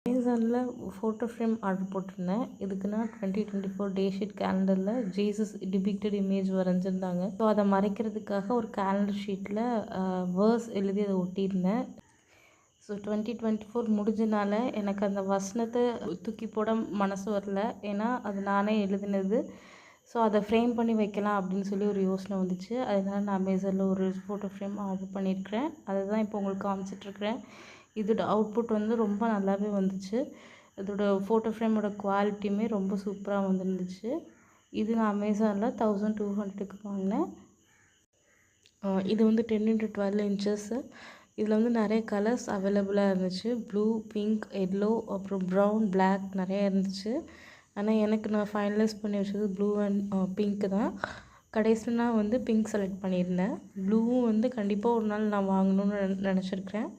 அமேசானில் photo frame order போட்டிருந்தேன். இதுக்கு நான் 2024 டே ஷீட் கேலண்டரில் ஜீசஸ் டிபிக்டட் இமேஜ் வரைஞ்சிருந்தாங்க. ஸோ அதை மறைக்கிறதுக்காக ஒரு கேலண்டர் ஷீட்டில் வேர்ஸ் எழுதி அதை ஒட்டியிருந்தேன். ஸோ 2024 முடிஞ்சனால எனக்கு அந்த வசனத்தை தூக்கி போட மனசு வரல. ஏன்னா அது நானே எழுதினது. ஸோ அதை ஃப்ரேம் பண்ணி வைக்கலாம் அப்படின்னு சொல்லி ஒரு யோசனை வந்துச்சு. அதனால் நான் அமேசானில் ஒரு ஃபோட்டோ ஃப்ரேம் ஆர்டர் பண்ணியிருக்கிறேன். அதை தான் இப்போ உங்களுக்கு காமிச்சிட்ருக்கிறேன். இதோட அவுட்புட் வந்து ரொம்ப நல்லாவே வந்துச்சு. இதோட ஃபோட்டோ ஃப்ரேமோட குவாலிட்டியுமே ரொம்ப சூப்பராக வந்துருந்துச்சு. இது நான் அமேசானில் 1200க்கு வாங்கினேன். இது வந்து 10x12 இன்ச்சஸ்ஸு. இதில் வந்து நிறைய கலர்ஸ் அவைலபிளாக இருந்துச்சு. ப்ளூ, பிங்க், எல்லோ, அப்புறம் ப்ரௌன், பிளாக் நிறைய இருந்துச்சு. ஆனால் எனக்கு நான் ஃபைனலைஸ் பண்ணி வச்சது ப்ளூ அண்ட் பிங்க்கு தான். கடைசியில் நான் வந்து பிங்க் செலக்ட் பண்ணியிருந்தேன். ப்ளூவும் வந்து கண்டிப்பாக ஒரு நாள் நான் வாங்கணும்னு நினச்சிருக்கிறேன்.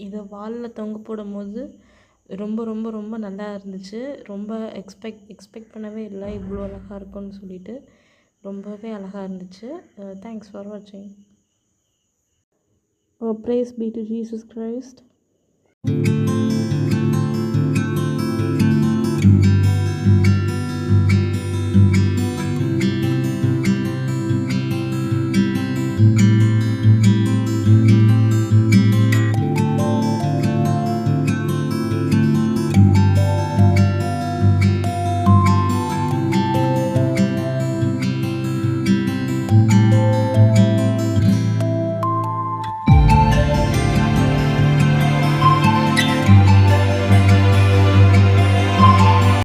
இதை வாலில் தொங்க போடும்போது ரொம்ப ரொம்ப ரொம்ப நல்லா இருந்துச்சு. ரொம்ப எக்ஸ்பெக்ட் பண்ணவே இல்லை இவ்வளோ அழகாக இருக்கும்னு சொல்லிட்டு. ரொம்பவே அழகாக இருந்துச்சு. தேங்க்ஸ் ஃபார் வாட்சிங். Praise be to Jesus Christ.